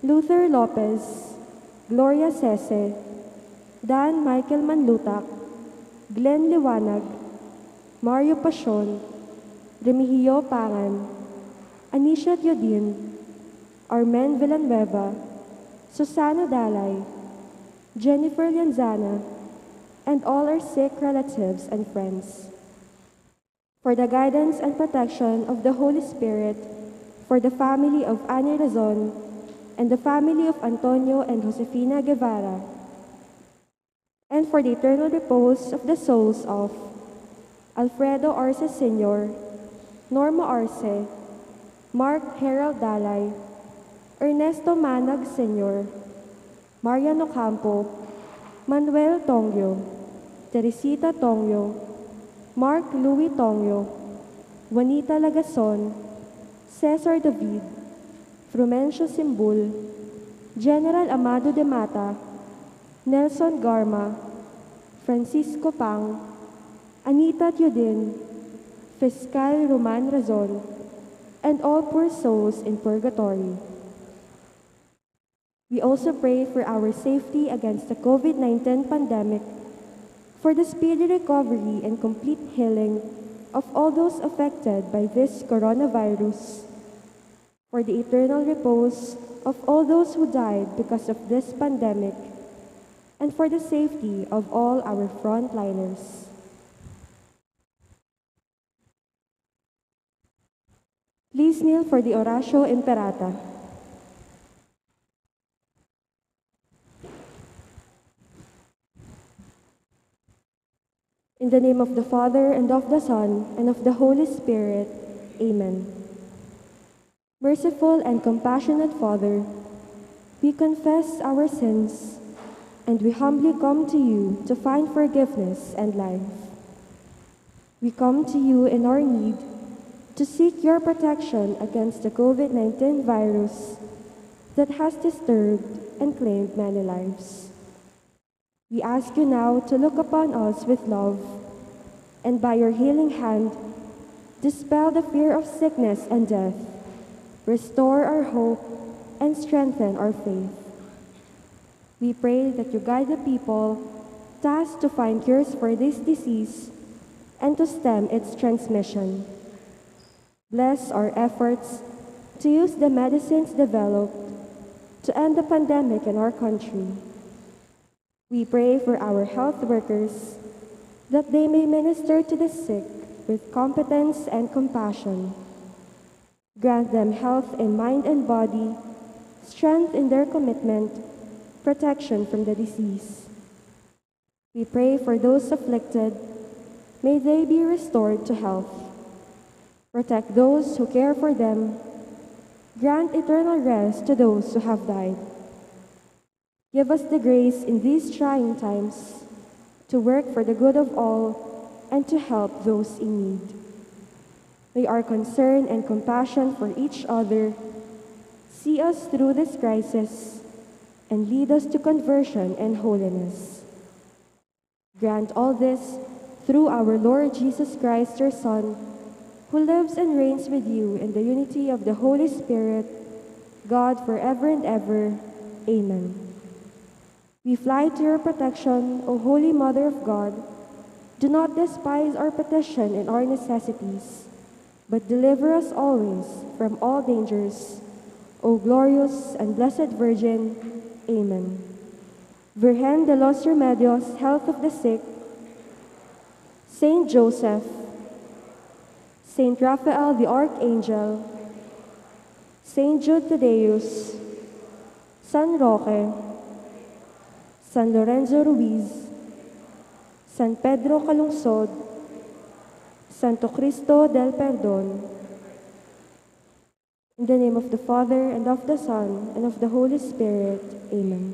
Luther Lopez, Gloria Sese, Dan Michael Manlutak, Glenn Liwanag, Mario Pasion, Remigio Pangan, Anisha Diodin, Armen Villanueva, Susana Dalay, Jennifer Lianzana, and all our sick relatives and friends. For the guidance and protection of the Holy Spirit, for the family of Annie Razon, and the family of Antonio and Josefina Guevara, and for the eternal repose of the souls of Alfredo Arce Sr., Norma Arce, Mark Harold Dalay, Ernesto Manag Sr., Mariano Campo, Manuel Tongyo, Teresita Tongyo, Mark Louis Tongyo, Juanita Lagason, Cesar David, Frumencio Simbul, General Amado de Mata, Nelson Garma, Francisco Pang, Anita Diodin, Fiscal Roman Razon, and all poor souls in purgatory. We also pray for our safety against the COVID-19 pandemic, for the speedy recovery and complete healing of all those affected by this coronavirus, for the eternal repose of all those who died because of this pandemic, and for the safety of all our frontliners. Please kneel for the Oratio Imperata. In the name of the Father, and of the Son, and of the Holy Spirit. Amen. Merciful and compassionate Father, we confess our sins, and we humbly come to you to find forgiveness and life. We come to you in our need to seek your protection against the COVID-19 virus that has disturbed and claimed many lives. We ask you now to look upon us with love, and by your healing hand, dispel the fear of sickness and death, restore our hope, and strengthen our faith. We pray that you guide the people tasked to find cures for this disease and to stem its transmission. Bless our efforts to use the medicines developed to end the pandemic in our country. We pray for our health workers that they may minister to the sick with competence and compassion. Grant them health in mind and body, strength in their commitment, protection from the disease. We pray for those afflicted, may they be restored to health. Protect those who care for them. Grant eternal rest to those who have died. Give us the grace in these trying times to work for the good of all and to help those in need. May our concern and compassion for each other see us through this crisis and lead us to conversion and holiness. Grant all this through our Lord Jesus Christ, your Son, who lives and reigns with you in the unity of the Holy Spirit, God forever and ever. Amen. We fly to your protection, O Holy Mother of God. Do not despise our petition and our necessities, but deliver us always from all dangers, O glorious and blessed Virgin. Amen. Virgen de los Remedios, health of the sick, Saint Joseph, Saint Raphael the Archangel, Saint Jude Thaddeus, San Roque, San Lorenzo Ruiz, San Pedro Calungsod, Santo Cristo del Perdón. In the name of the Father, and of the Son, and of the Holy Spirit. Amen.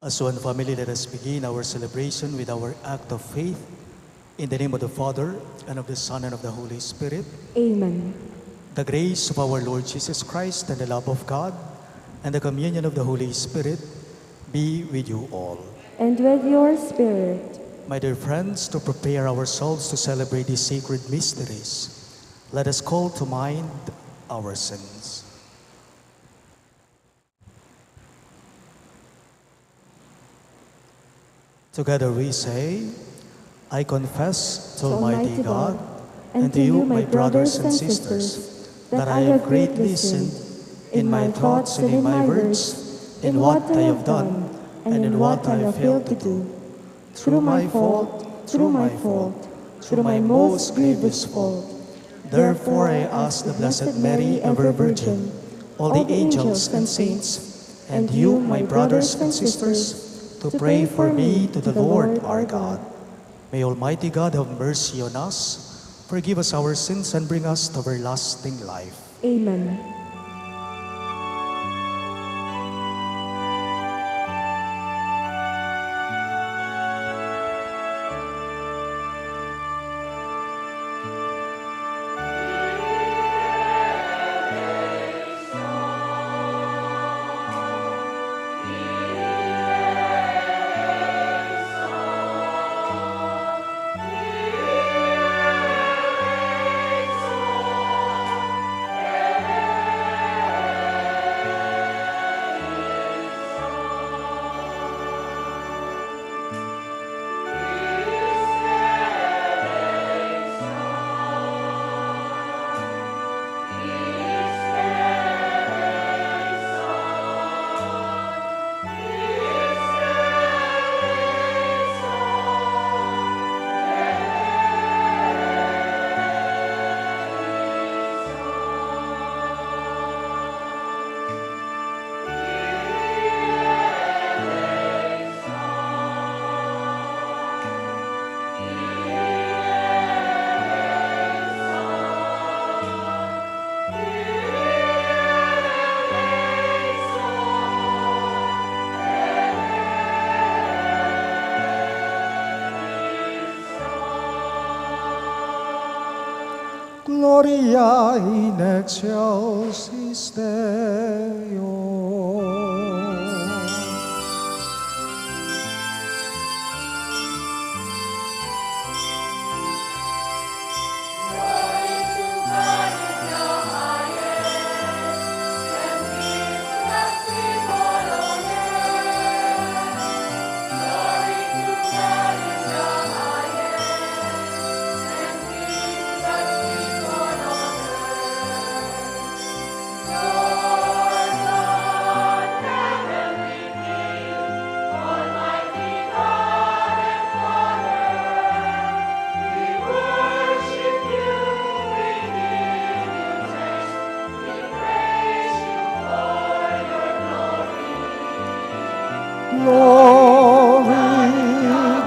As one family, let us begin our celebration with our act of faith. In the name of the Father, and of the Son, and of the Holy Spirit. Amen. The grace of our Lord Jesus Christ, and the love of God, and the communion of the Holy Spirit be with you all. And with your spirit. My dear friends, to prepare ourselves to celebrate these sacred mysteries, let us call to mind our sins. Together we say, I confess to Almighty God and to you, my brothers and sisters, that I have greatly sinned in my thoughts and in my words, in what I have done and in what I have failed to do. Through my fault, through my most grievous fault. Therefore I ask the Blessed Mary, ever Virgin, all the angels and saints, and you, my brothers and sisters, to pray for me to the Lord our God. May Almighty God have mercy on us, forgive us our sins, and bring us to everlasting life. Amen. Gloria in excelsis Deo.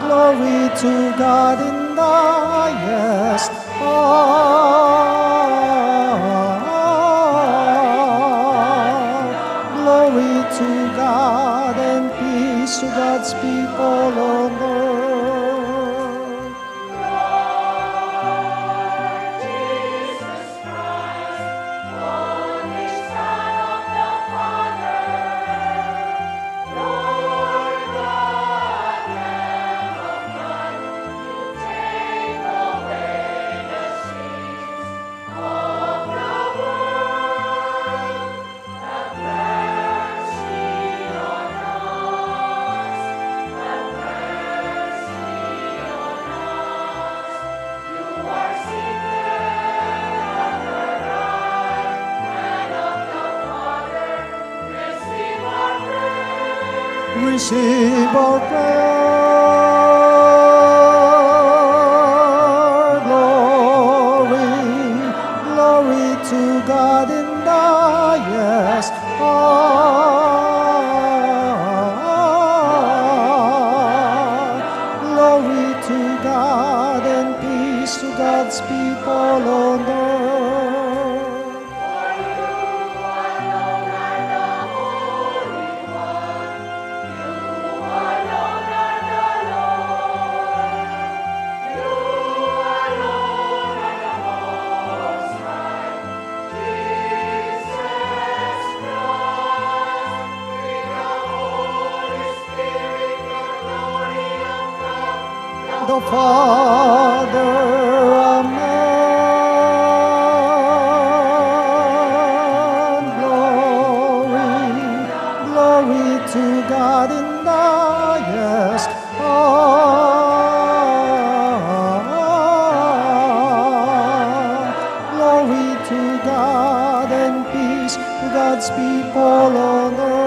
Glory to God in the highest. Glory to God and peace to God's people on earth. Receive our prayer. Glory to God in the highest. Glory to God and peace to God's people on earth. the Father. Amen. Glory to God in the highest. Glory to God and peace to God's people on earth.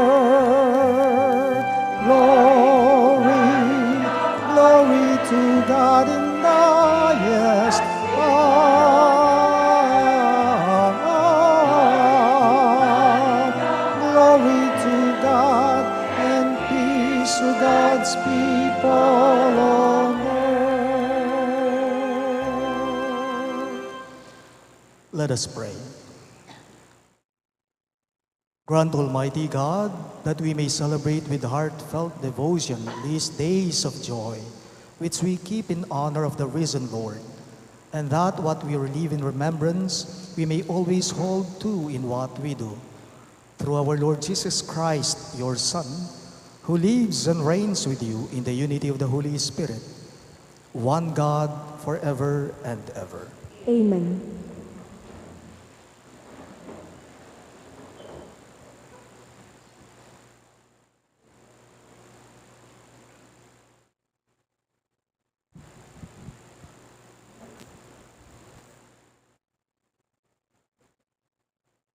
Glory to God in the highest. Glory to God and peace to God's people on earth. Let us pray. Grant, Almighty God, that we may celebrate with heartfelt devotion these days of joy, which we keep in honor of the risen Lord, and that what we relieve in remembrance, we may always hold to in what we do. Through our Lord Jesus Christ, your Son, who lives and reigns with you in the unity of the Holy Spirit, one God, forever and ever. Amen.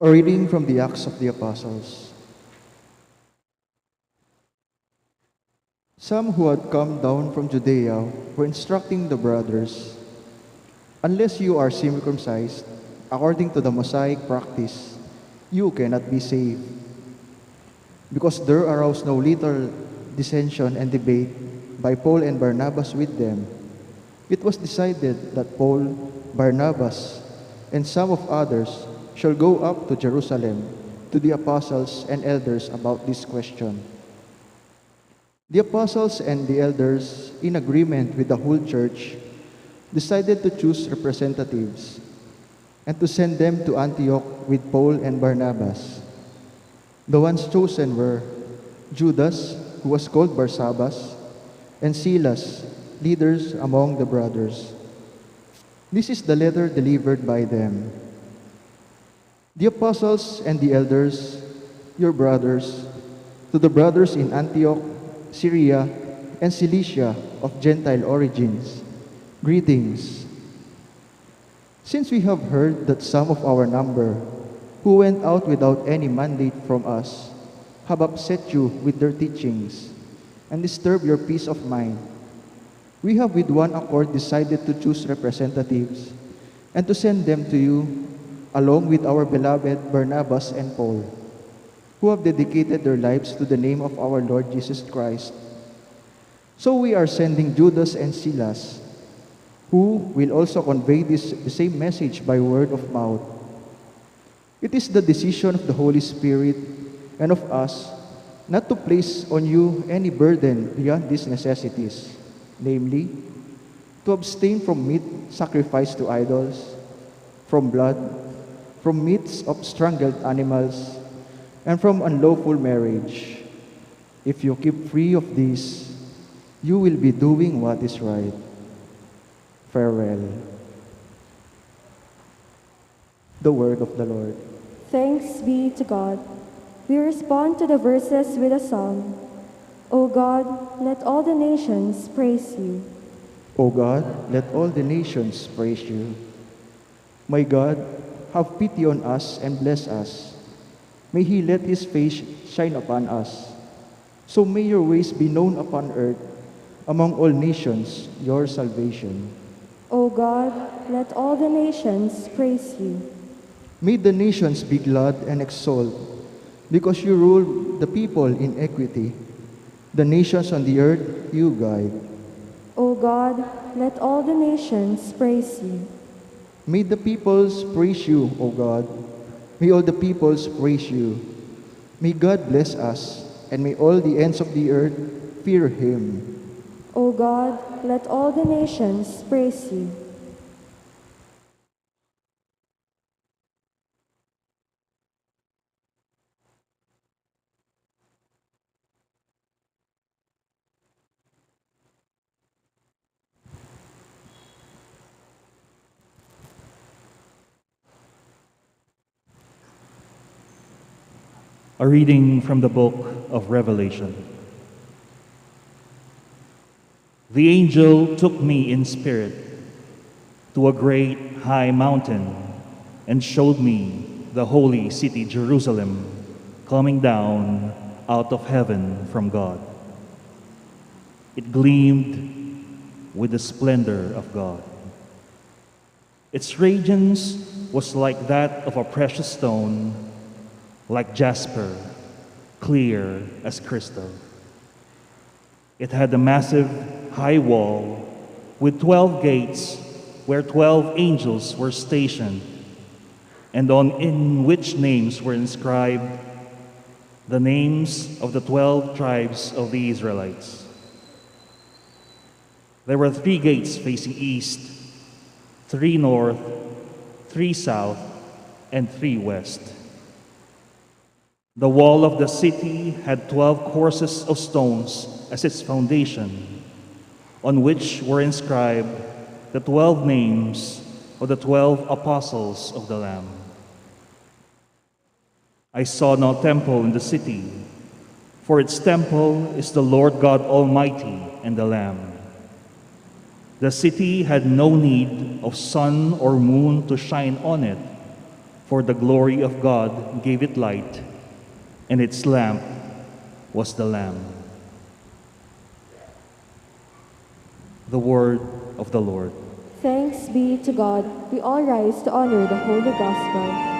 A reading from the Acts of the Apostles. Some who had come down from Judea were instructing the brothers, "Unless you are circumcised, according to the Mosaic practice, you cannot be saved." Because there arose no little dissension and debate by Paul and Barnabas with them, it was decided that Paul, Barnabas, and some of others shall go up to Jerusalem to the apostles and elders about this question. The apostles and the elders, in agreement with the whole church, decided to choose representatives and to send them to Antioch with Paul and Barnabas. The ones chosen were Judas, who was called Barsabbas, and Silas, leaders among the brothers. This is the letter delivered by them. The apostles and the elders, your brothers, to the brothers in Antioch, Syria, and Cilicia of Gentile origins, greetings. Since we have heard that some of our number, who went out without any mandate from us, have upset you with their teachings and disturbed your peace of mind, we have with one accord decided to choose representatives and to send them to you, along with our beloved Barnabas and Paul, who have dedicated their lives to the name of our Lord Jesus Christ. So we are sending Judas and Silas, who will also convey the same message by word of mouth. It is the decision of the Holy Spirit and of us not to place on you any burden beyond these necessities, namely, to abstain from meat sacrificed to idols, from blood, from meats of strangled animals, and from unlawful marriage. If you keep free of these, you will be doing what is right. Farewell. The word of the Lord. Thanks be to God. We respond to the verses with a song. O God, let all the nations praise you. O God, let all the nations praise you. My God, have pity on us and bless us. May He let His face shine upon us. So may your ways be known upon earth, among all nations, your salvation. O God, let all the nations praise you. May the nations be glad and exult, because you rule the people in equity. The nations on the earth you guide. O God, let all the nations praise you. May the peoples praise you, O God. May all the peoples praise you. May God bless us, and may all the ends of the earth fear Him. O God, let all the nations praise you. A reading from the book of Revelation. The angel took me in spirit to a great high mountain and showed me the holy city Jerusalem coming down out of heaven from God. It gleamed with the splendor of God. Its radiance was like that of a precious stone, like jasper, clear as crystal. It had a massive high wall with 12 gates where 12 angels were stationed, and in which names were inscribed the names of the 12 tribes of the Israelites. There were 3 gates facing east, 3 north, 3 south, and 3 west. The wall of the city had 12 courses of stones as its foundation, on which were inscribed the 12 names of the 12 apostles of the Lamb. I saw no temple in the city, for its temple is the Lord God Almighty and the Lamb. The city had no need of sun or moon to shine on it, for the glory of God gave it light, and its lamp was the Lamb. The word of the Lord. Thanks be to God. We all rise to honor the Holy Gospel.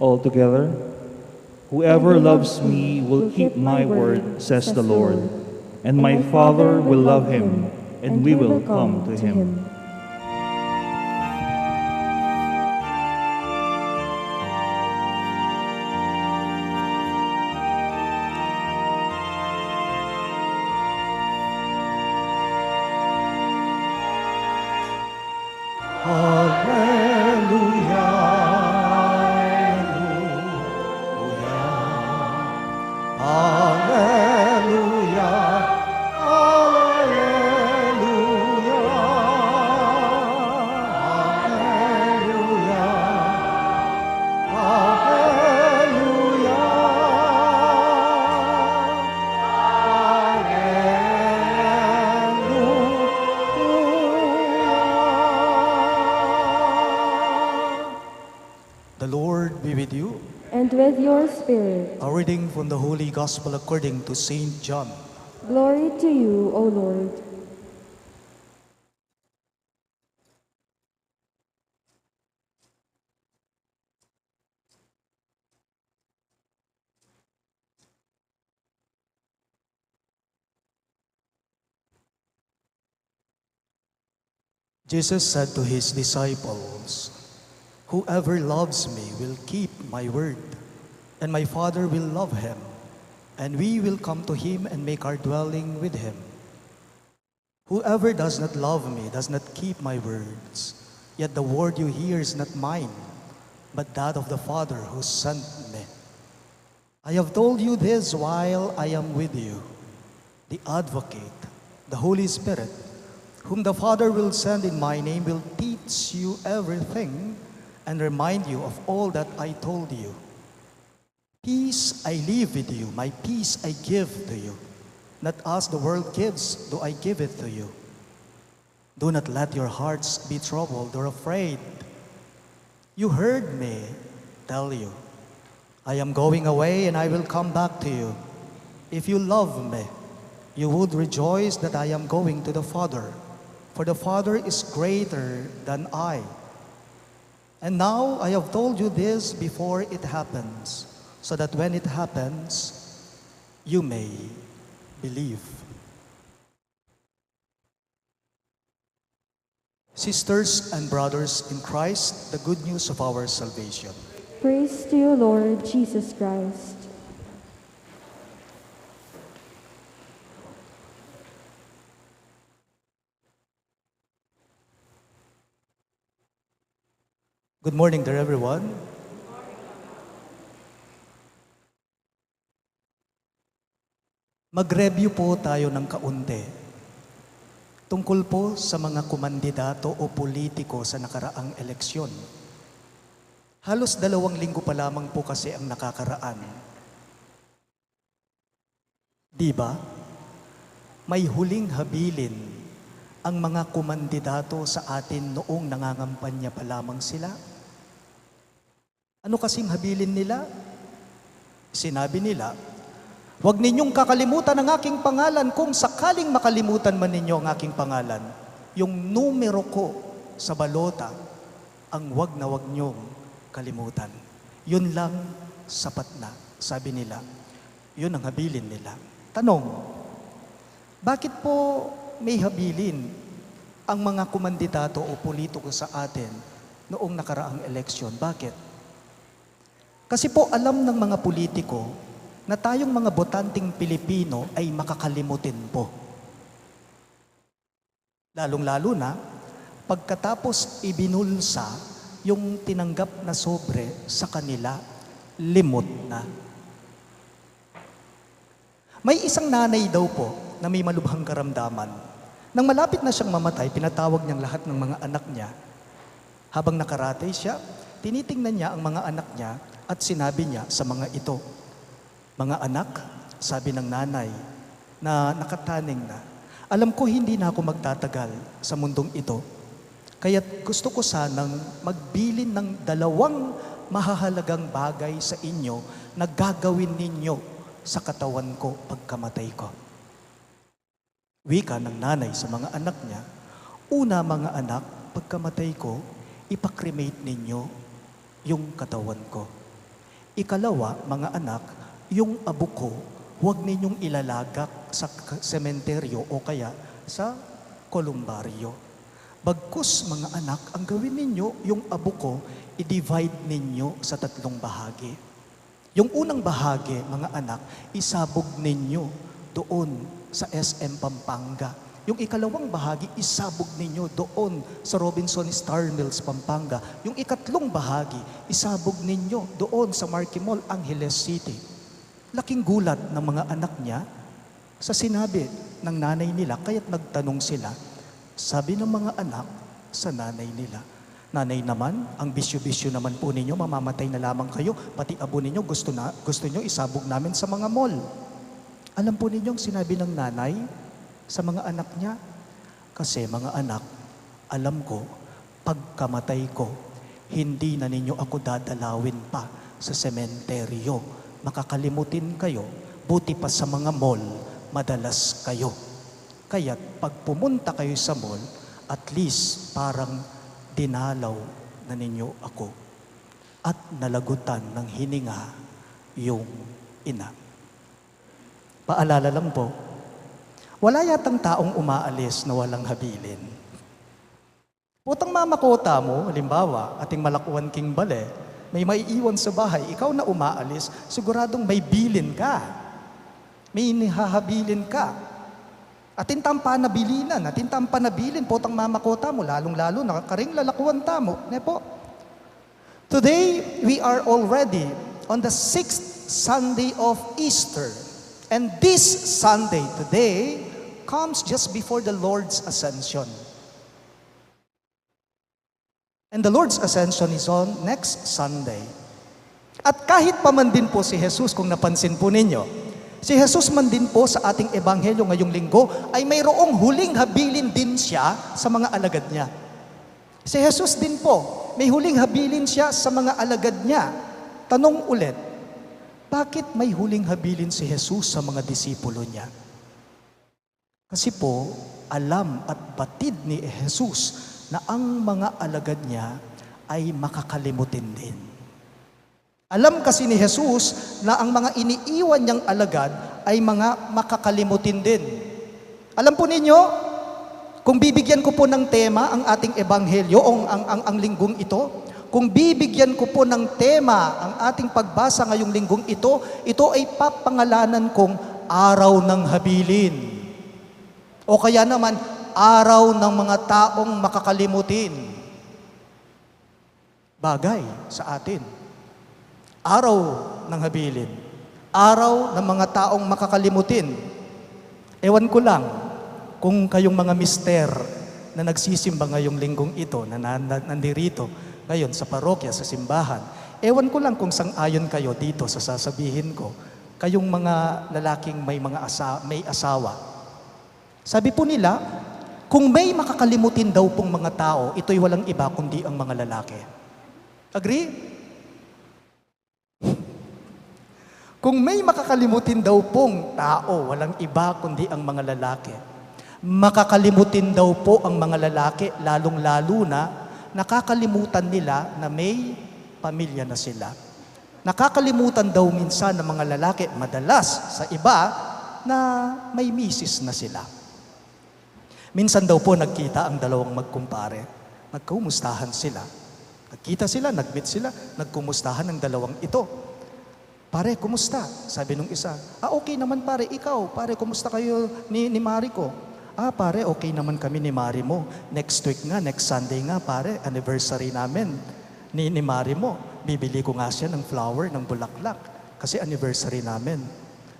All together, whoever loves me will keep my word, says the Lord, and my Father will love him, and we will come to him. From the Holy Gospel according to St. John. Glory to you, O Lord. Jesus said to his disciples, "Whoever loves me will keep my word, and my Father will love him, and we will come to him and make our dwelling with him. Whoever does not love me does not keep my words. Yet the word you hear is not mine, but that of the Father who sent me. I have told you this while I am with you. The Advocate, the Holy Spirit, whom the Father will send in my name will teach you everything and remind you of all that I told you. Peace I leave with you, my peace I give to you. Not as the world gives, do I give it to you. Do not let your hearts be troubled or afraid. You heard me tell you, I am going away and I will come back to you. If you love me, you would rejoice that I am going to the Father, for the Father is greater than I. And now I have told you this before it happens, so that when it happens, you may believe. Sisters and brothers in Christ, the good news of our salvation. Praise to you, Lord Jesus Christ. Good morning there, everyone. Mag-review po tayo ng kaunti tungkol po sa mga kumandidato o politiko sa nakaraang eleksyon. Halos 2 linggo pa lamang po kasi ang nakakaraan. Di ba? May huling habilin ang mga kumandidato sa atin noong nangangampanya pa lamang sila. Ano kasing habilin nila? Sinabi nila, huwag ninyong kakalimutan ang aking pangalan kung sakaling makalimutan man ninyo ang aking pangalan. Yung numero ko sa balota, ang wag na wag nyong kalimutan. Yun lang sapat na, sabi nila. Yun ang habilin nila. Tanong, bakit po may habilin ang mga kumandidato o politiko sa atin noong nakaraang eleksyon? Bakit? Kasi po alam ng mga politiko na tayong mga botanting Pilipino ay makakalimutin po. Lalong-lalo na, pagkatapos ibinulsa yung tinanggap na sobre sa kanila, limot na. May isang nanay daw po na may malubhang karamdaman. Nang malapit na siyang mamatay, pinatawag niyang lahat ng mga anak niya. Habang nakaratay siya, tinitingnan niya ang mga anak niya at sinabi niya sa mga ito, mga anak, sabi ng nanay na nakataning na, alam ko hindi na ako magtatagal sa mundong ito. Kaya't gusto ko sanang magbilin ng 2 mahahalagang bagay sa inyo na gagawin ninyo sa katawan ko pagkamatay ko. Wika ng nanay sa mga anak niya, una mga anak, pagkamatay ko, ipakremate ninyo yung katawan ko. Ikalawa, mga anak, yung abo ko, huwag ninyong ilalagak sa sementeryo o kaya sa kolumbaryo. Bagkus, mga anak, ang gawin ninyo, yung abo ko, i-divide ninyo sa 3 bahagi. Yung unang bahagi, mga anak, isabog ninyo doon sa SM Pampanga. Yung ikalawang bahagi, isabog ninyo doon sa Robinson Star Mills, Pampanga. Yung ikatlong bahagi, isabog ninyo doon sa Marquee Mall, Angeles City. Laking gulat ng mga anak niya sa sinabi ng nanay nila, kaya't nagtanong sila. Sabi ng mga anak sa nanay nila, nanay naman, ang bisyo-bisyo naman po ninyo, mamamatay na lamang kayo, pati abo ninyo gusto nyo isabog namin sa mga mall. Alam po ninyo ang sinabi ng nanay sa mga anak niya? Kasi mga anak, alam ko, pagkamatay ko, hindi na ninyo ako dadalawin pa sa sementeryo. Makakalimutin kayo, buti pa sa mga mall, madalas kayo. Kaya't pag pumunta kayo sa mall, at least parang dinalaw na ninyo ako. At nalagutan ng hininga yung ina. Paalala lang po, wala yatang taong umaalis na walang habilin. Putang mamakota mo, halimbawa, ating Malakuan King Bale, may maiiwan sa bahay, ikaw na umaalis, siguradong may bilin ka. May inihahabilin ka. Atintam panabilin, putang mamakota mo, lalong-lalo, nakakaring lalakuan tamo. Nepo. Today, we are already on the 6th Sunday of Easter. And this Sunday, today, comes just before the Lord's Ascension. And the Lord's Ascension is on next Sunday. At kahit pa man din po si Jesus, kung napansin po ninyo, si Jesus man din po sa ating ebanghelyo ngayong linggo ay mayroong huling habilin din siya sa mga alagad niya. Si Jesus din po, may huling habilin siya sa mga alagad niya. Tanong ulit, bakit may huling habilin si Jesus sa mga disipulo niya? Kasi po, alam at batid ni Jesus na ang mga alagad niya ay makakalimutin din. Alam kasi ni Jesus na ang mga iniiwan niyang alagad ay mga makakalimutin din. Alam po ninyo, kung bibigyan ko po ng tema ang ating ebanghelyo o ang linggong ito, kung bibigyan ko po ng tema ang ating pagbasa ngayong linggong ito ay papangalanan kong araw ng habilin. O kaya naman, araw ng mga taong makakalimutin. Bagay sa atin. Araw ng habilin. Araw ng mga taong makakalimutin. Ewan ko lang kung kayong mga mister na nagsisimba ngayong linggong ito, na nandirito ngayon sa parokya, sa simbahan. Ewan ko lang kung sang-ayon kayo dito sa sasabihin ko, kayong mga lalaking may asawa. Sabi po nila, kung may makakalimutin daw pong mga tao, ito'y walang iba kundi ang mga lalaki. Agree? Kung may makakalimutin daw pong tao, walang iba kundi ang mga lalaki. Makakalimutin daw po ang mga lalaki, lalong-lalo na nakakalimutan nila na may pamilya na sila. Nakakalimutan daw minsan ng mga lalaki, madalas sa iba, na may misis na sila. Minsan daw po nagkita ang dalawang magkumpare. Nagkumustahan sila. Nagkita sila, nagmeet sila, nagkumustahan ang dalawang ito. Pare, kumusta? Sabi nung isa, okay naman pare, ikaw. Pare, kumusta kayo ni Mari ko? Pare, okay naman kami ni Mari mo. Next week nga, next Sunday nga pare, anniversary namin ni Mari mo. Bibili ko nga siya ng flower, ng bulaklak. Kasi anniversary namin.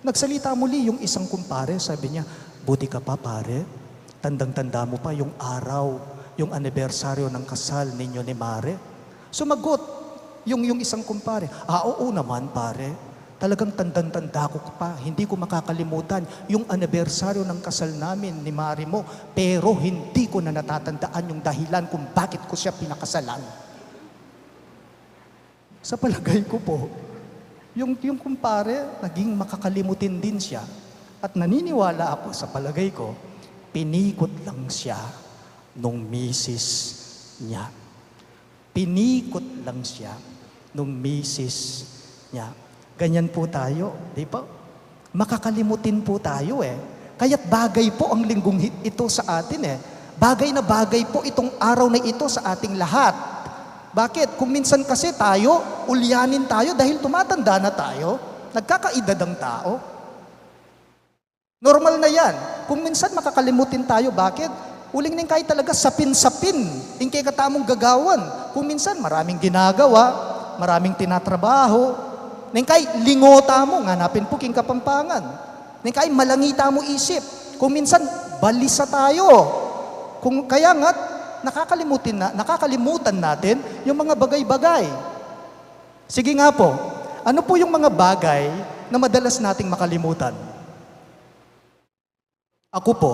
Nagsalita muli yung isang kumpare, sabi niya, buti ka pa pare. Tandang-tanda mo pa yung araw, yung anibersaryo ng kasal ninyo ni Mare. Sumagot yung isang kumpare, oo naman pare, talagang tandang-tanda ko pa, hindi ko makakalimutan yung anibersaryo ng kasal namin ni Mare mo, pero hindi ko na natatandaan yung dahilan kung bakit ko siya pinakasalan. Sa palagay ko po, yung kumpare, naging makakalimutin din siya. At naniniwala ako, sa palagay ko, pinikot lang siya nung misis niya. Pinikot lang siya nung misis niya. Ganyan po tayo, di ba? Makakalimutin po tayo eh. Kaya't bagay po ang linggong ito sa atin eh. Bagay na bagay po itong araw na ito sa ating lahat. Bakit? Kung minsan kasi tayo, ulyanin tayo dahil tumatanda na tayo, nagkakaedad ang tao. Normal na yan. Kung minsan makakalimutin tayo, bakit? Uling ning kahit talaga sapin-sapin, tingkay katamong gagawan. Kung minsan maraming ginagawa, maraming tinatrabaho, ning kahit lingota mo, nganapin po king Kapampangan. Ning kahit malangita mo isip. Kung minsan balisa tayo. Kung kaya nga, nakakalimutan natin yung mga bagay-bagay. Sige nga po, ano po yung mga bagay na madalas nating makalimutan? Ako po,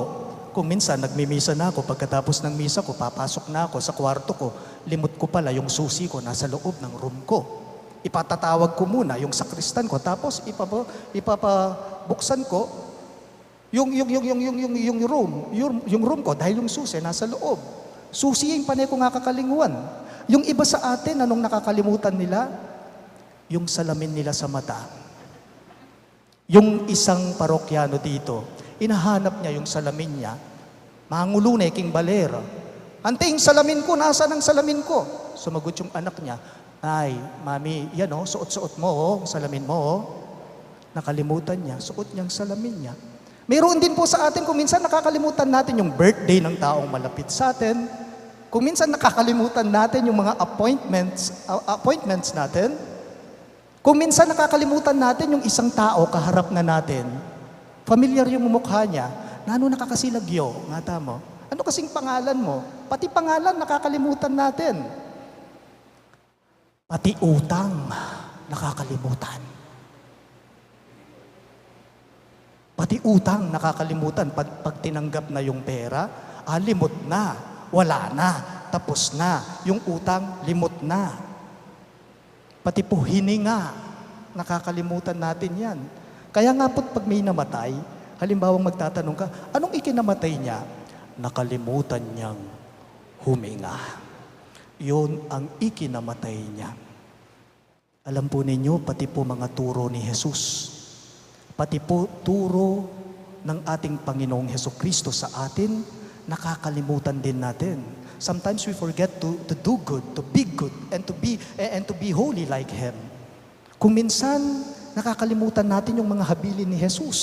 kung minsan nagmimisa na ako, pagkatapos ng misa ko, papasok na ako sa kwarto ko, limot ko pala yung susi ko nasa loob ng room ko. Ipatatawag ko muna yung sakristan ko, tapos ipapabuksan ko yung room ko dahil yung susi nasa loob. Susi yung panay ko nga kakalinguan. Yung iba sa atin, anong nakakalimutan nila? Yung salamin nila sa mata. Yung isang parokyano dito, inahanap niya yung salamin niya. Mangulo na king balera. Anting salamin ko, nasaan ang salamin ko? Sumagot yung anak niya, ay, mami, yan o, suot-suot mo o, salamin mo o. Nakalimutan niya, suot niyang salamin niya. Mayroon din po sa atin, kung minsan nakakalimutan natin yung birthday ng taong malapit sa atin. Kung minsan nakakalimutan natin yung mga appointments natin. Kung minsan nakakalimutan natin yung isang tao kaharap na natin. Familiar yung mukha niya, na ano nakakasilagyo, ngata mo. Ano kasing pangalan mo? Pati pangalan nakakalimutan natin. Pati utang, nakakalimutan. Pati utang, nakakalimutan. Pag tinanggap na yung pera, limot na, wala na, tapos na. Yung utang, limot na. Pati po hininga, nakakalimutan natin yan. Kaya nga po't pag may namatay, halimbawang magtatanong ka, anong ikinamatay niya? Nakalimutan niyang huminga. Yun ang ikinamatay niya. Alam po ninyo, pati po mga turo ni Jesus, pati po turo ng ating Panginoong Hesukristo sa atin, nakakalimutan din natin. Sometimes we forget to do good, to be good, and to be holy like Him. Kung minsan, nakakalimutan natin yung mga habilin ni Jesus,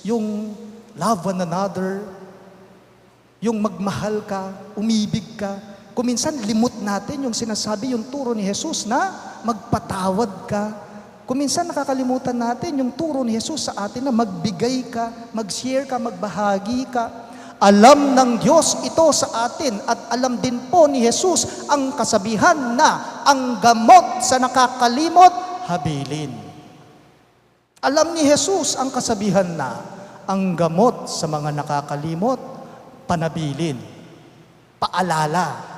yung love one another, yung magmahal ka, umibig ka. Kung minsan, limot natin yung sinasabi, yung turo ni Jesus na magpatawad ka. Kung minsan, nakakalimutan natin yung turo ni Jesus sa atin na magbigay ka, mag-share ka, magbahagi ka. Alam ng Diyos ito sa atin at alam din po ni Jesus ang kasabihan na ang gamot sa nakakalimot, habilin. Alam ni Jesus ang kasabihan na ang gamot sa mga nakakalimot, panabilin, paalala,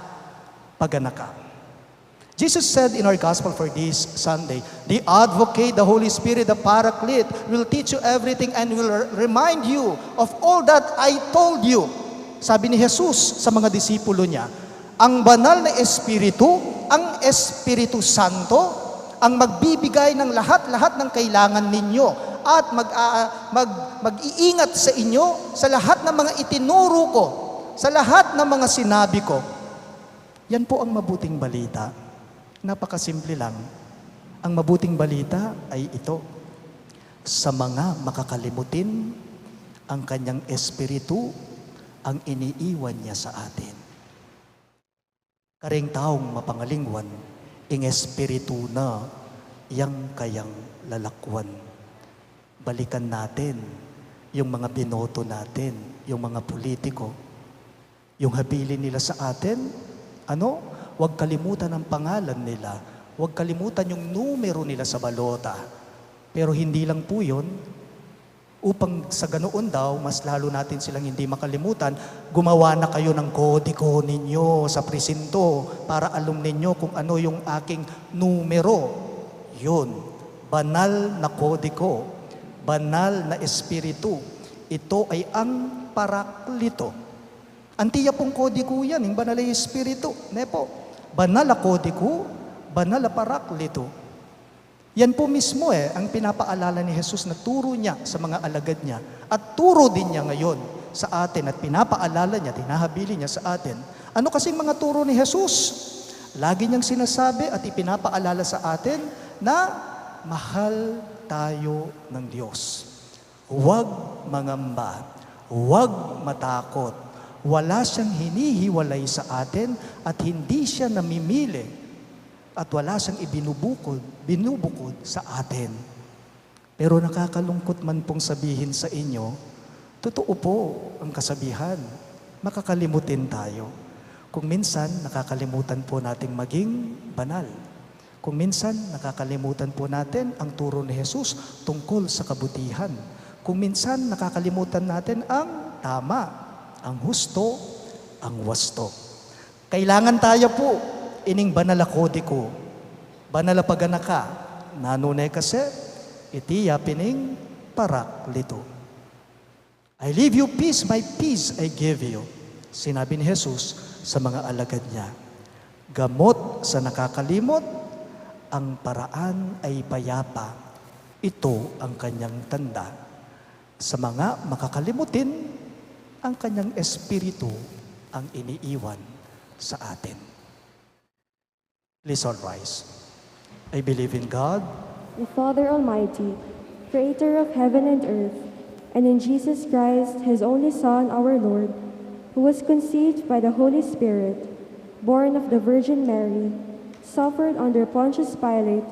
paganaka. Jesus said in our gospel for this Sunday, the Advocate, the Holy Spirit, the Paraclete, will teach you everything and will remind you of all that I told you. Sabi ni Jesus sa mga disipulo niya, ang banal na Espiritu, ang Espiritu Santo, ang magbibigay ng lahat-lahat ng kailangan ninyo at mag-iingat sa inyo sa lahat ng mga itinuro ko, sa lahat ng mga sinabi ko. Yan po ang mabuting balita. Napakasimple lang. Ang mabuting balita ay ito. Sa mga makakalimutin, ang kanyang espiritu, ang iniiwan niya sa atin. Karing taong mapangalingwan, ing espiritu na yang kayang lalakwan. Balikan natin yung mga binoto natin, yung mga politiko, yung habilin nila sa atin, Huwag kalimutan ang pangalan nila. Huwag kalimutan yung numero nila sa balota. Pero hindi lang po yun. Upang sa ganoon daw, mas lalo natin silang hindi makalimutan, gumawa na kayo ng kodiko ninyo sa presinto para alam ninyo kung ano yung aking numero. Yun. Banal na kodiko. Banal na espiritu. Ito ay ang Paraklito. Antiya pong kodiko yan, yung banal na espiritu. Nepo. Banal na kodiko, banal na Paraklito. Yan po mismo ang pinapaalala ni Jesus na turo niya sa mga alagad niya. At turo din niya ngayon sa atin at pinapaalala niya, tinahabilin niya sa atin. Ano kasing mga turo ni Jesus? Lagi niyang sinasabi at ipinapaalala sa atin na mahal tayo ng Diyos. Huwag mangamba, huwag matakot. Wala siyang hinihiwalay sa atin at hindi siya namimili at wala siyang binubukod sa atin. Pero nakakalungkot man pong sabihin sa inyo, totoo po ang kasabihan, makakalimutin tayo. Kung minsan, nakakalimutan po nating maging banal. Kung minsan, nakakalimutan po natin ang turo ni Jesus tungkol sa kabutihan. Kung minsan, nakakalimutan natin ang tama, ang husto, ang wasto. Kailangan tayo po ining banal a kodiko, banal a paganaka, nanunay kasi, itiya pining Paraklito. I leave you peace, my peace I give you. Sinabi ni Jesus sa mga alagad niya, gamot sa nakakalimot, ang paraan ay payapa. Ito ang kanyang tanda. Sa mga makakalimutin, ang kanyang espiritu ang iniiwan sa atin. Please all rise. I believe in God, the Father Almighty, creator of heaven and earth, and in Jesus Christ, his only Son, our Lord, who was conceived by the Holy Spirit, born of the Virgin Mary, suffered under Pontius Pilate,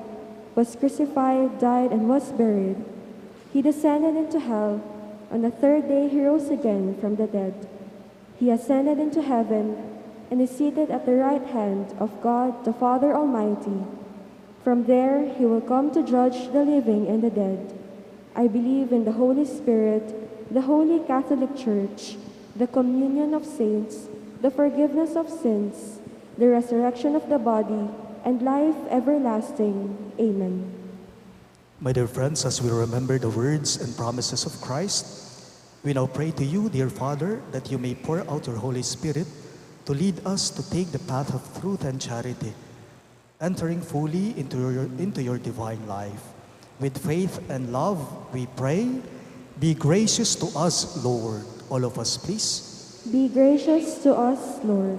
was crucified, died, and was buried. He descended into hell. On the third day he rose again from the dead. He ascended into heaven and is seated at the right hand of God the Father Almighty. From there, he will come to judge the living and the dead. I believe in the Holy Spirit, the Holy Catholic Church, the communion of saints, the forgiveness of sins, the resurrection of the body, and life everlasting. Amen. My dear friends, as we remember the words and promises of Christ, we now pray to you, dear Father, that you may pour out your Holy Spirit to lead us to take the path of truth and charity, entering fully into your divine life. With faith and love, we pray, be gracious to us, Lord. All of us, please. Be gracious to us, Lord.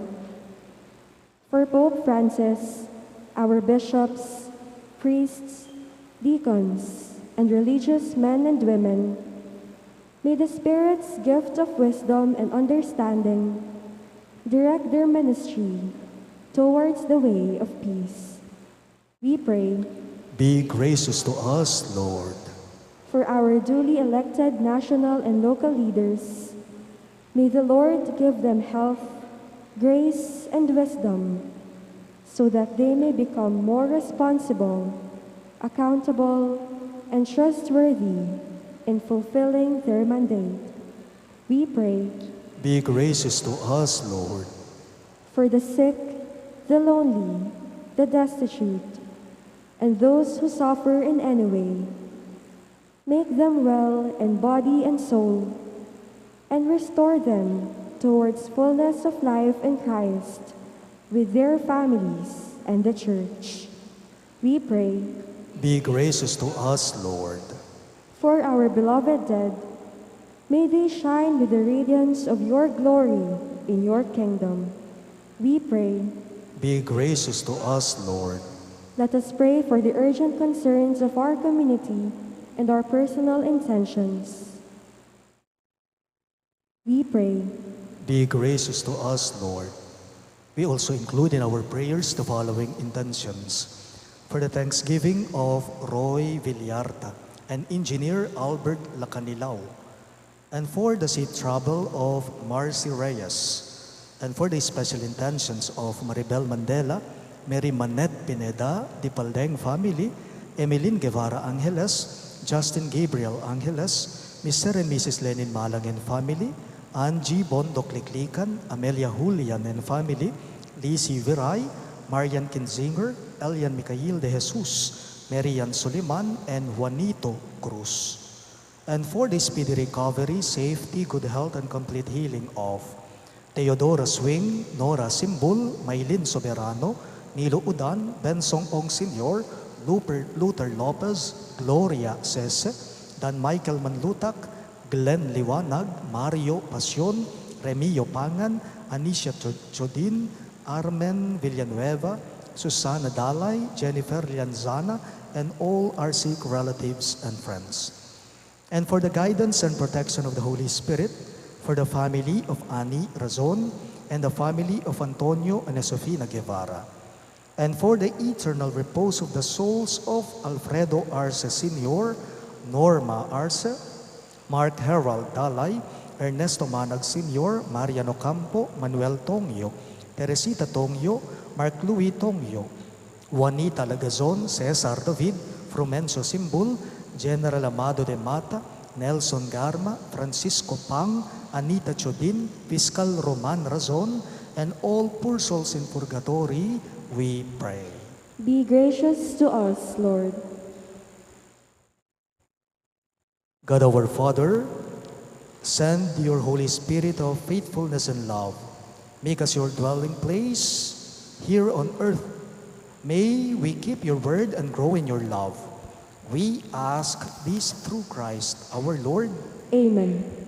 For Pope Francis, our bishops, priests, deacons, and religious men and women, may the Spirit's gift of wisdom and understanding direct their ministry towards the way of peace. We pray, be gracious to us, Lord. For our duly elected national and local leaders, may the Lord give them health, grace, and wisdom, so that they may become more responsible, accountable, and trustworthy in fulfilling their mandate. We pray, be gracious to us, Lord. For the sick, the lonely, the destitute, and those who suffer in any way, make them well in body and soul, and restore them towards fullness of life in Christ with their families and the Church. We pray, be gracious to us, Lord. For our beloved dead, may they shine with the radiance of your glory in your kingdom. We pray, be gracious to us, Lord. Let us pray for the urgent concerns of our community and our personal intentions. We pray, be gracious to us, Lord. We also include in our prayers the following intentions. For the thanksgiving of Roy Villarta and Engineer Albert Lacanilao, and for the safe travel of Marcy Reyes, and for the special intentions of Maribel Mandela, Mary Manette Pineda, Di Paldeng family, Emeline Guevara Angeles, Justin Gabriel Angeles, Mr. and Mrs. Lenin Malang and family, Angie Bondok Liklikan, Amelia Julian and family, Lizzie Viray, Marian Kinzinger, Elian Micael de Jesus, Marian Soliman, and Juanito Cruz. And for the speedy recovery, safety, good health, and complete healing of Teodora Swing, Nora Simbul, Maylin Soberano, Nilo Udan, Bensong Ong Sr., Luther Lopez, Gloria Sese, Dan Michael Manlutak, Glenn Liwanag, Mario Pasyon, Remio Pangan, Anisha Chodin, Armen Villanueva, Susana Dalay, Jennifer Lianzana, and all our sick relatives and friends. And for the guidance and protection of the Holy Spirit, for the family of Ani Razon, and the family of Antonio and Sofina Guevara, and for the eternal repose of the souls of Alfredo Arce Sr., Norma Arce, Mark Harold Dalay, Ernesto Manag Sr., Mariano Campo, Manuel Tongyo, Teresita Tongyo, Mark Louis Tongyo, Juanita Lagazon, Cesar David, Frumencio Simbul, General Amado de Mata, Nelson Garma, Francisco Pang, Anita Chodin, Fiscal Roman Razon, and all poor souls in purgatory, we pray. Be gracious to us, Lord. God our Father, send your Holy Spirit of faithfulness and love. Make us your dwelling place here on earth. May we keep your word and grow in your love. We ask this through Christ our Lord. Amen.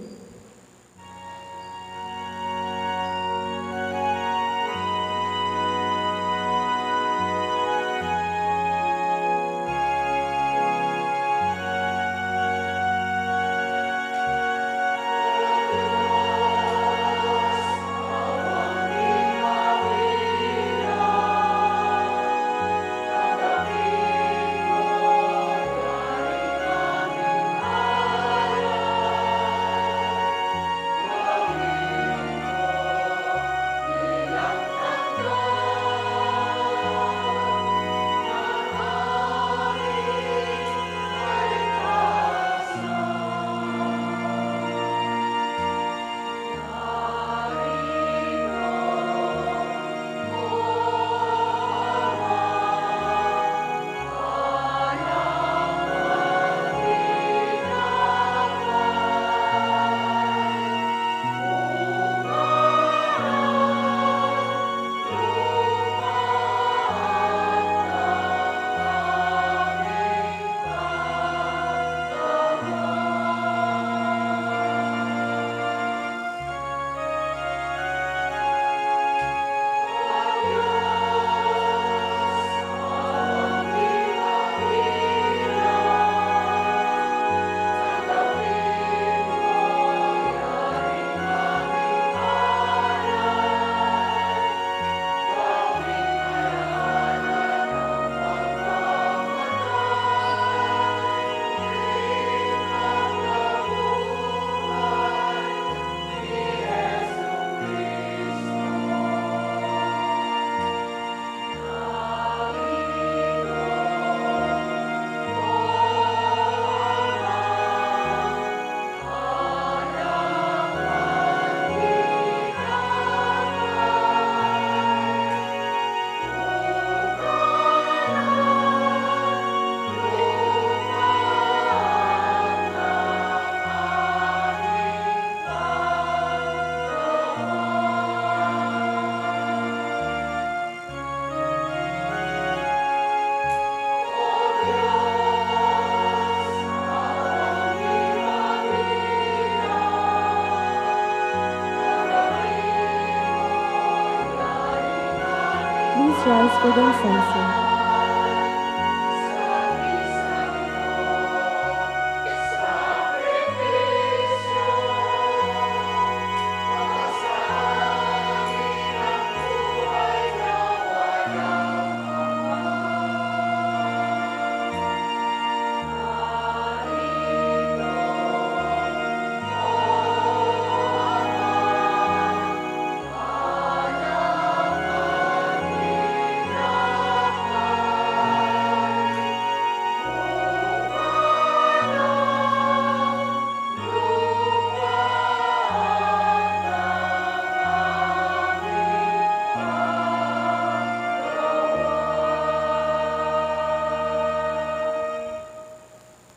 for the incense.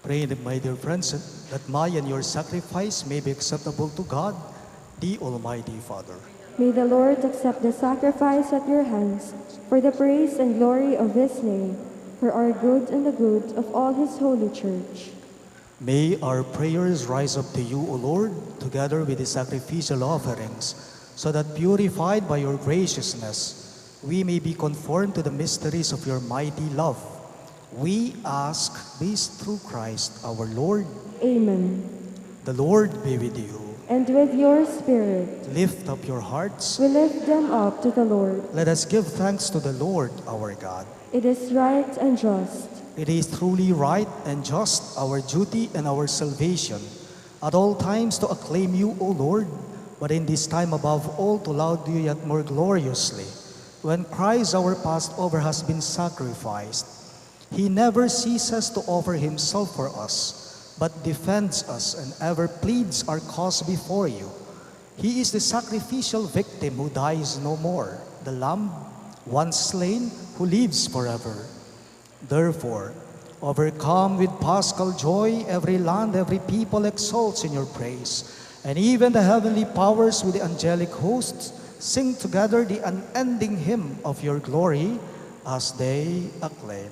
Pray, my dear friends, that my and your sacrifice may be acceptable to God, the Almighty Father. May the Lord accept the sacrifice at your hands for the praise and glory of his name, for our good and the good of all his holy church. May our prayers rise up to you, O Lord, together with the sacrificial offerings, so that purified by your graciousness, we may be conformed to the mysteries of your mighty love. We ask this through Christ our Lord. Amen. The Lord be with you. And with your spirit, Lift up your hearts. we lift them up to the Lord. Let us give thanks to the Lord our God. It is right and just. It is truly right and just, our duty and our salvation, at all times to acclaim you, O Lord, but in this time above all to laud you yet more gloriously. When Christ our Passover has been sacrificed, he never ceases to offer himself for us, but defends us and ever pleads our cause before you. He is the sacrificial victim who dies no more, the Lamb, once slain, who lives forever. Therefore, overcome with paschal joy, every land, every people exalts in your praise, and even the heavenly powers with the angelic hosts sing together the unending hymn of your glory as they acclaim.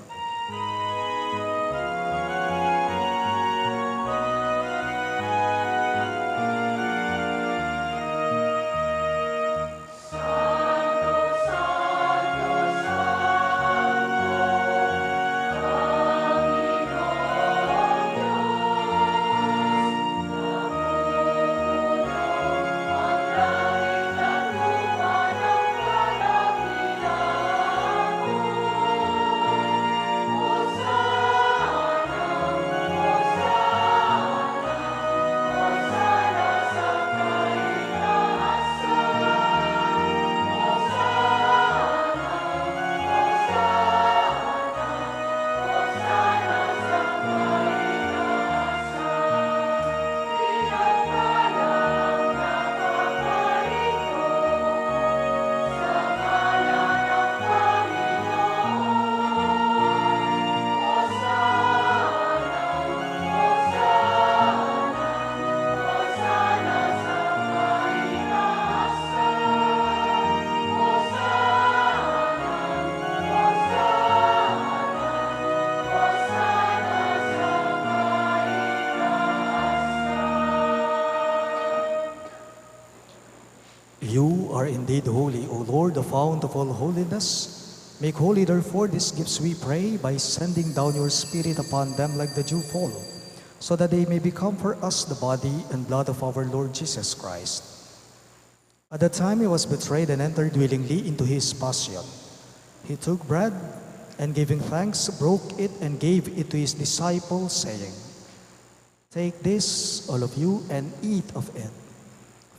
You are indeed holy, O Lord, the fount of all holiness. Make holy, therefore, these gifts, we pray, by sending down your Spirit upon them like the dewfall, so that they may become for us the body and blood of our Lord Jesus Christ. At the time he was betrayed and entered willingly into his passion, he took bread and, giving thanks, broke it and gave it to his disciples, saying, "Take this, all of you, and eat of it.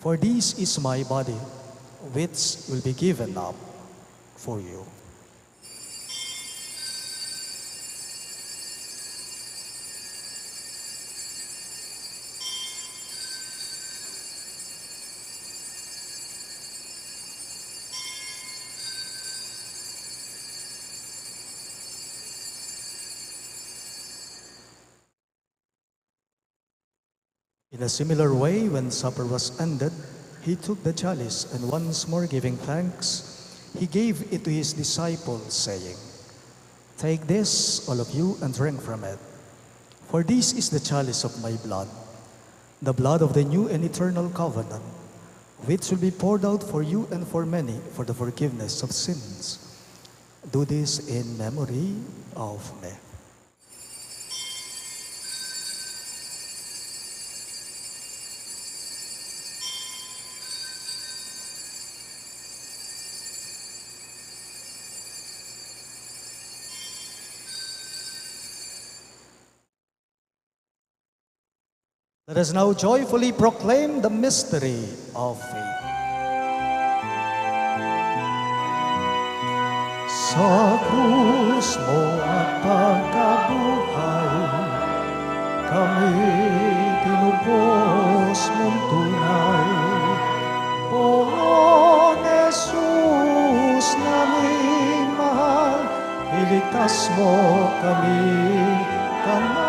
For this is my body, which will be given up for you." In a similar way, when supper was ended, he took the chalice, and once more giving thanks, he gave it to his disciples, saying, "Take this, all of you, and drink from it. For this is the chalice of my blood, the blood of the new and eternal covenant, which will be poured out for you and for many for the forgiveness of sins. Do this in memory of me. Let us now joyfully proclaim the mystery of faith. Sa krus mo at pagkabuhay, kami tinubos mong tunay. Poong Jesus naming mahal, iligtas mo kami kanan.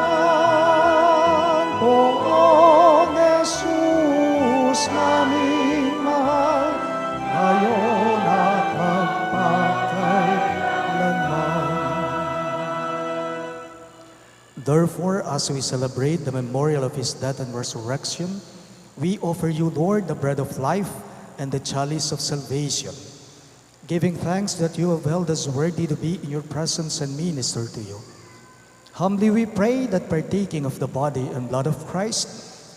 Poong Jesus naming mahal, ngayon at magpakailanman. Therefore, as we celebrate the memorial of His death and resurrection, we offer you, Lord, the bread of life and the chalice of salvation, giving thanks that you have held us worthy to be in your presence and minister to you. Humbly we pray that partaking of the body and blood of Christ,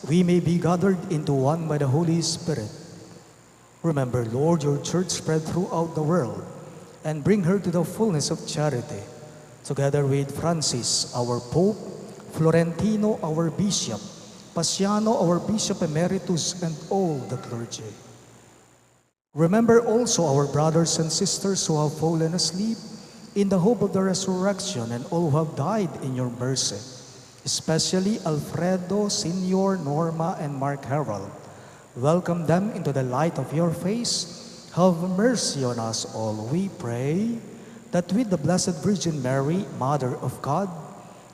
we may be gathered into one by the Holy Spirit. Remember, Lord, your church spread throughout the world, and bring her to the fullness of charity, together with Francis, our Pope, Florentino, our Bishop, Paciano, our Bishop Emeritus, and all the clergy. Remember also our brothers and sisters who have fallen asleep in the hope of the resurrection, and all who have died in your mercy, especially Alfredo, Senior, Norma, and Mark Harold. Welcome them into the light of your face. Have mercy on us all, we pray, that with the Blessed Virgin Mary, Mother of God,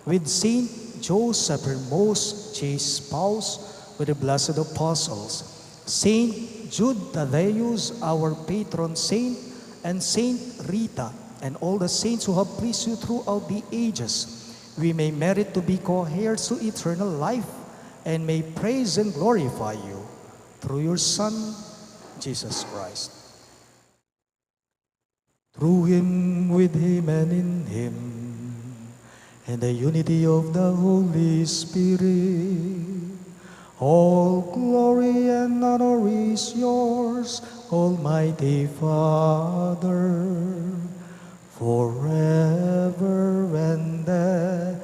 with Saint Joseph, her most chaste spouse, with the blessed apostles, Saint Jude Thaddeus, our patron saint, and Saint Rita, and all the saints who have pleased you throughout the ages, we may merit to be co-heirs to eternal life, and may praise and glorify you through your Son, Jesus Christ. Through Him, with Him, and in Him, in the unity of the Holy Spirit, all glory and honor is yours, Almighty Father, forever and ever.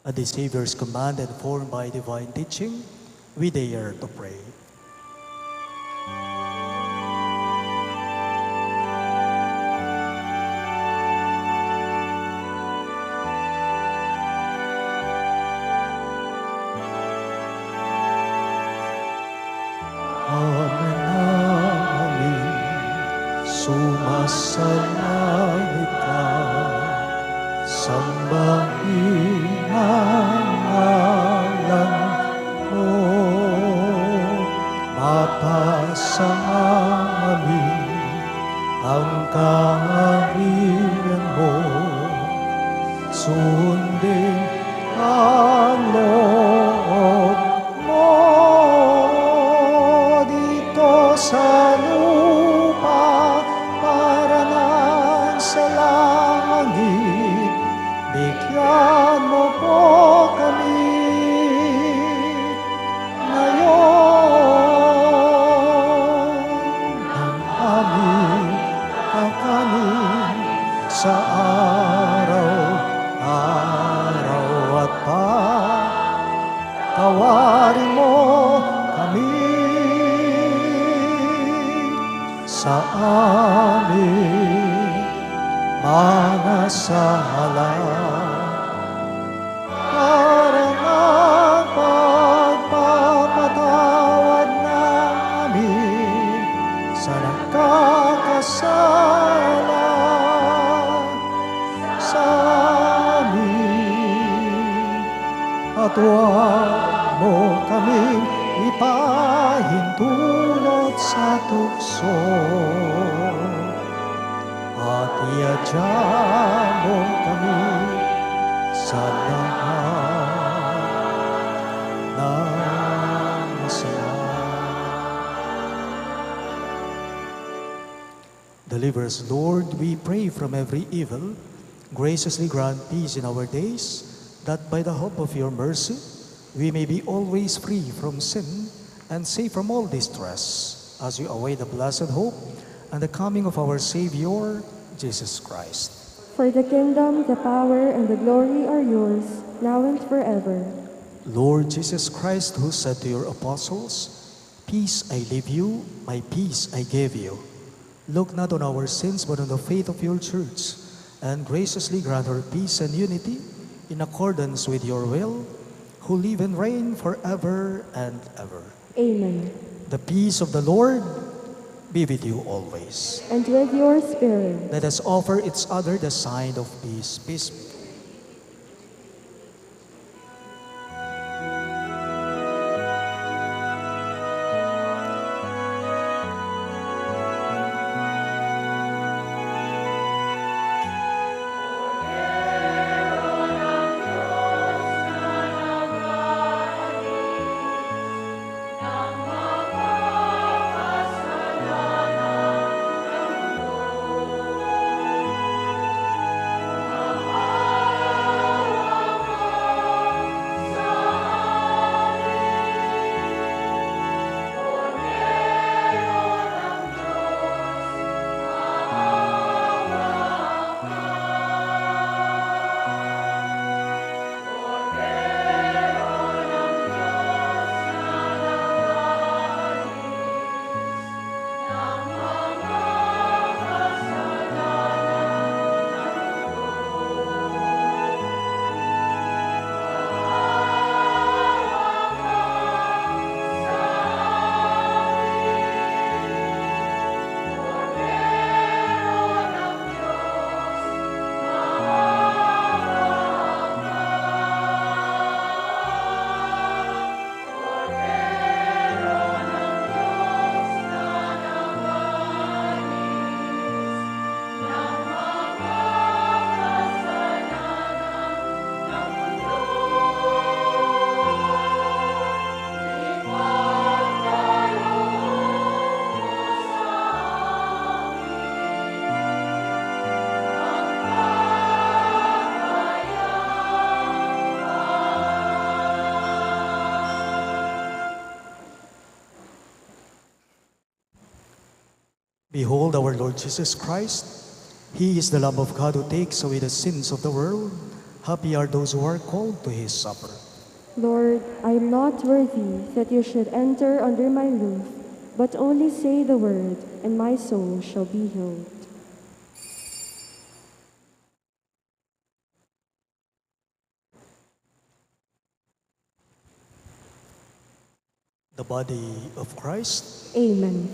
At the Savior's command and formed by divine teaching, we dare to pray. Amen, amen. Sumasalangit ka, sambahin ang ngalan mo. Mapasang amin ang kaharian mo. Sundin ang loob mo dito sa lupa para nang sa langit. Bigyan mo po kami ngayon ng aming kakanin sa araw-araw, at patawarin mo kami sa aming mga sala, para ng pagpapatawad namin sa nagkakasala sa amin. At huwag mo kaming ipahinto sa tukso at iadya mo kami sa lahat ng masama. Deliver us, Lord, we pray, from every evil. Graciously grant peace in our days, that by the hope of your mercy, we may be always free from sin and safe from all distress, as we await the blessed hope and the coming of our Savior, Jesus Christ. For the kingdom, the power, and the glory are yours, now and forever. Lord Jesus Christ, who said to your apostles, "Peace I leave you, my peace I give you," look not on our sins, but on the faith of your church, and graciously grant her peace and unity in accordance with your will, who live and reign forever and ever. Amen. The peace of the Lord be with you always. And with your spirit. Let us offer each other the sign of peace. Peace. Behold our Lord Jesus Christ. He is the Lamb of God who takes away the sins of the world. Happy are those who are called to his supper. Lord, I am not worthy that you should enter under my roof, but only say the word, and my soul shall be healed. The body of Christ. Amen.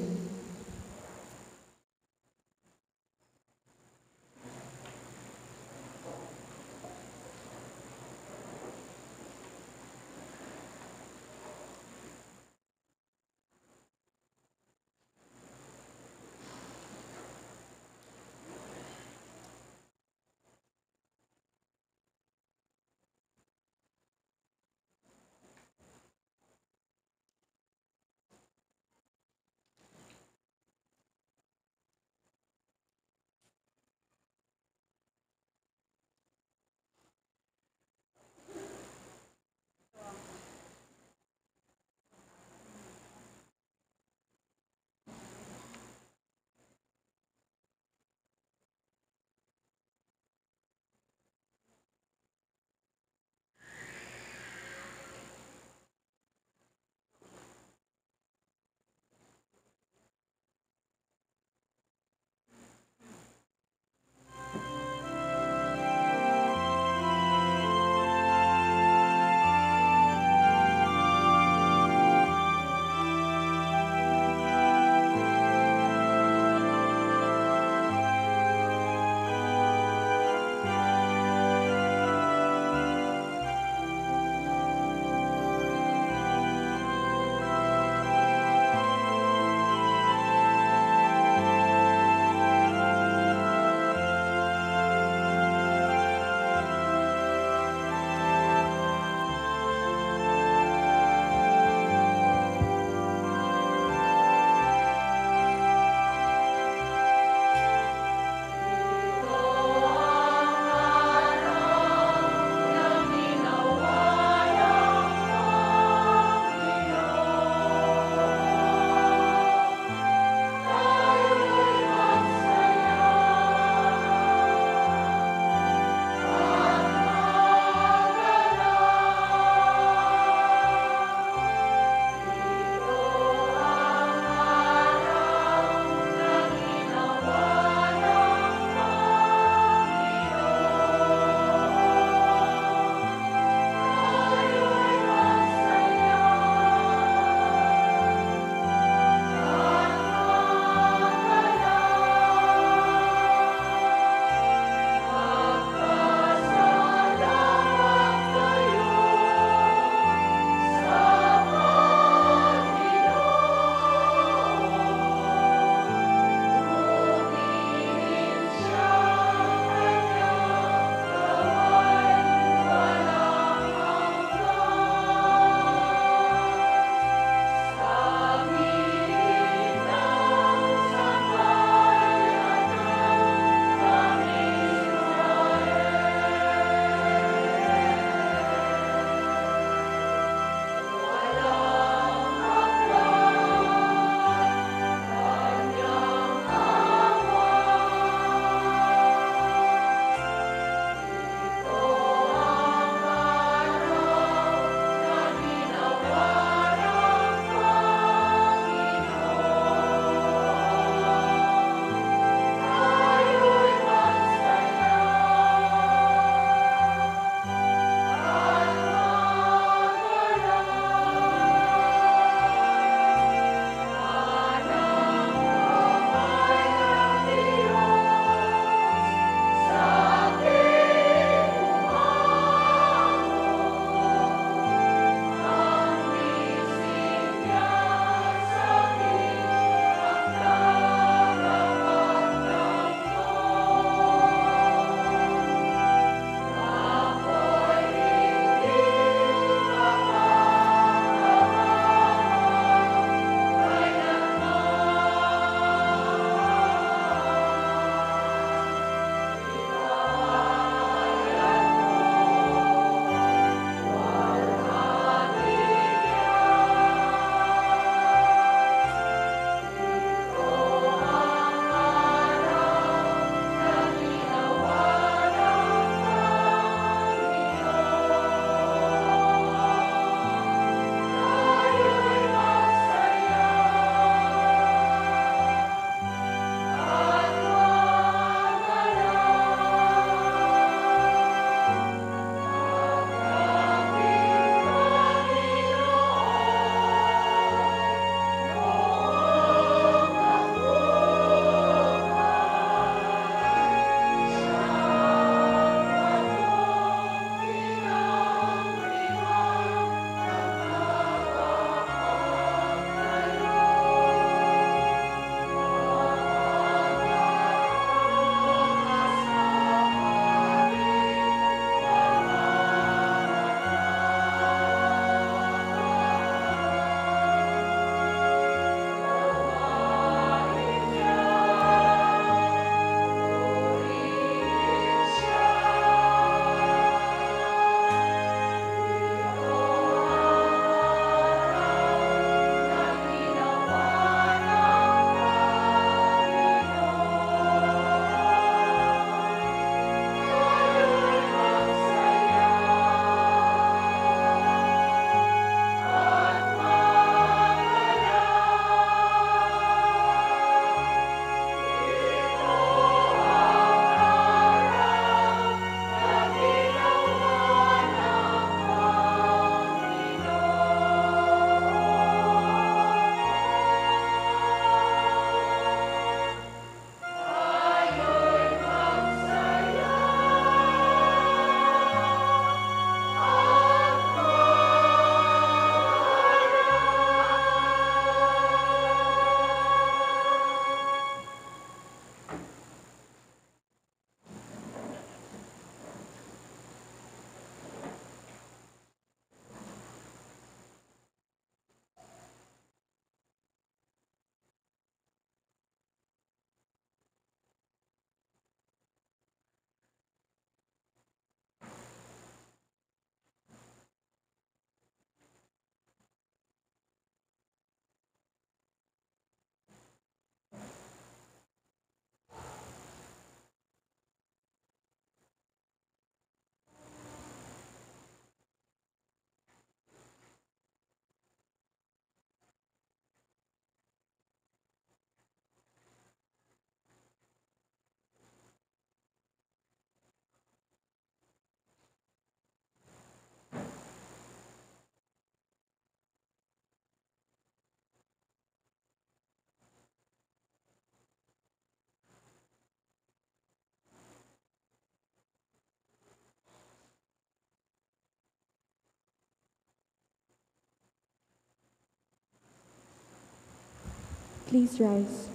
Please rise.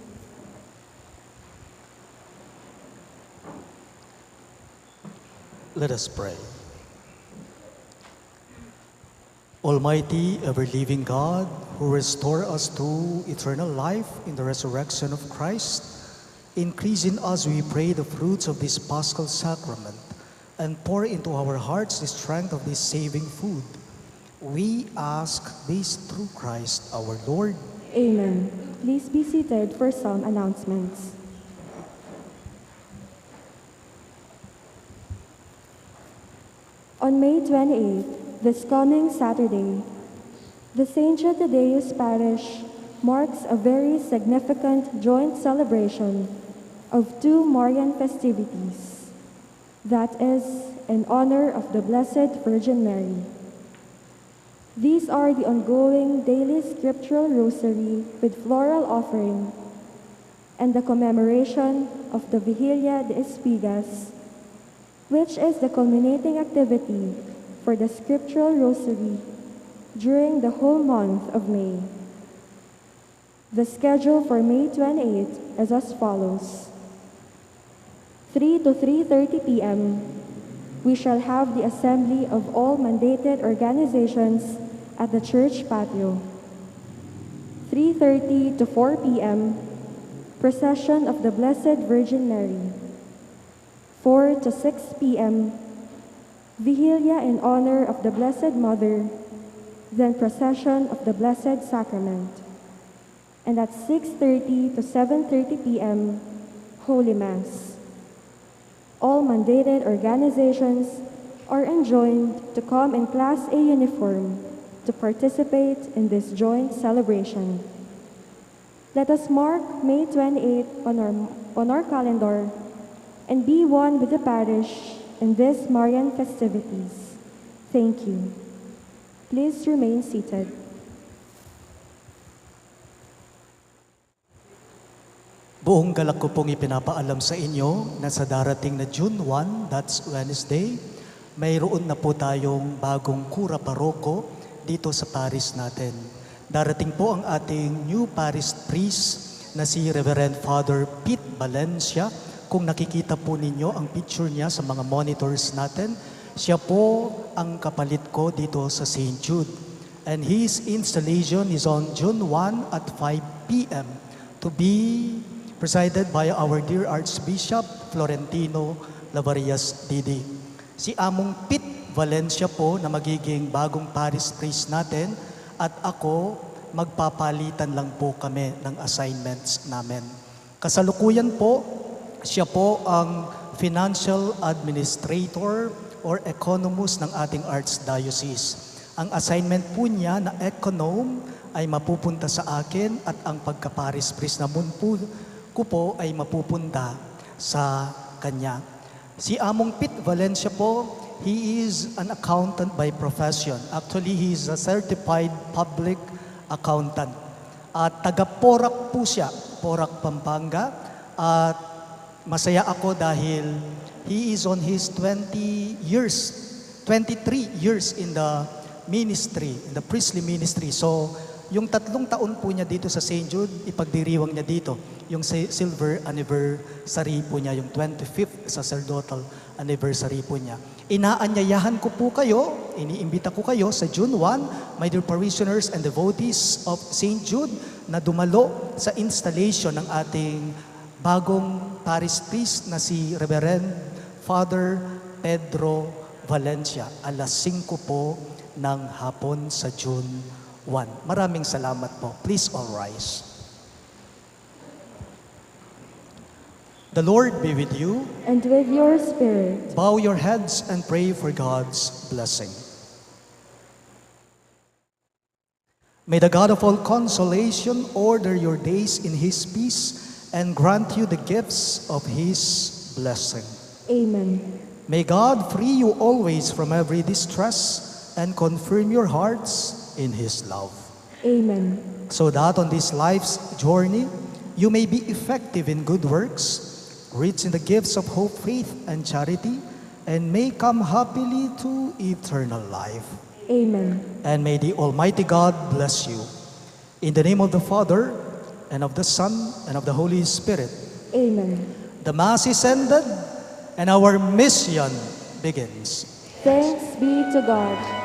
Let us pray. Almighty, ever-living God, who restore us to eternal life in the resurrection of Christ, increase in us, we pray, the fruits of this Paschal Sacrament, and pour into our hearts the strength of this saving food. We ask this through Christ our Lord. Amen. Please be seated for some announcements. On May 28th, this coming Saturday, the 𝘗𝘳𝘦𝘢𝘴𝘩 Parish marks a very significant joint celebration of two Marian festivities, that is, in honor of the Blessed Virgin Mary. These are the ongoing daily scriptural rosary with floral offering and the commemoration of the Vigilia de Espigas, which is the culminating activity for the scriptural rosary during the whole month of May. The schedule for May 28 is as follows. 3 to 3:30 p.m. we shall have the assembly of all mandated organizations at the church patio. 3:30 to 4 p.m. procession of the Blessed Virgin Mary. 4 to 6 p.m. Vigilia in honor of the Blessed Mother, then procession of the Blessed Sacrament. And at 6:30 to 7:30 p.m. Holy Mass. All mandated organizations are enjoined to come in Class A uniform to participate in this joint celebration. Let us mark May 28 on our calendar and be one with the parish in these Marian festivities. Thank you. Please remain seated. Buong galak ko pong ipinapaalam sa inyo na sa darating na June 1, that's Wednesday, mayroon na po tayong bagong kura paroko dito sa parish natin. Darating po ang ating new parish priest na si Reverend Father Pete Valencia. Kung nakikita po ninyo ang picture niya sa mga monitors natin, siya po ang kapalit ko dito sa St. Jude. And his installation is on June 1 at 5 p.m. to be presided by our dear Archbishop Florentino Lavarias Didi. Si Among Pete Valencia po na magiging bagong parish priest natin at ako magpapalitan lang po kami ng assignments namin. Kasalukuyan po, siya po ang financial administrator or economist ng ating archdiocese. Ang assignment po niya na econom ay mapupunta sa akin at ang pagka-parish priest naman po ko po ay mapupunta sa kanya. Si Among Pete Valencia po, he is an accountant by profession. Actually, he is a certified public accountant. At taga-Porac po siya, Porac, Pampanga. At masaya ako dahil he is on his 23 years in the ministry, in the priestly ministry. So, yung 3 taon po niya dito sa St. Jude, ipagdiriwang niya dito. Yung silver anniversary po niya, yung 25th sacerdotal anniversary po niya. Inaanyayahan ko po kayo, iniimbita ko kayo sa June 1, my dear parishioners and devotees of St. Jude, na dumalo sa installation ng ating bagong parish priest na si Reverend Father Pedro Valencia, alas 5 po ng hapon sa June 1. Maraming salamat po. Please all rise. The Lord be with you. And with your spirit. Bow your heads and pray for God's blessing. May the God of all consolation order your days in His peace and grant you the gifts of His blessing. Amen. May God free you always from every distress and confirm your hearts in His love. Amen. So that on this life's journey, you may be effective in good works, rich in the gifts of hope, faith, and charity, and may come happily to eternal life. Amen. And may the Almighty God bless you. In the name of the Father, and of the Son, and of the Holy Spirit. Amen. The Mass is ended, and our mission begins. Thanks be to God.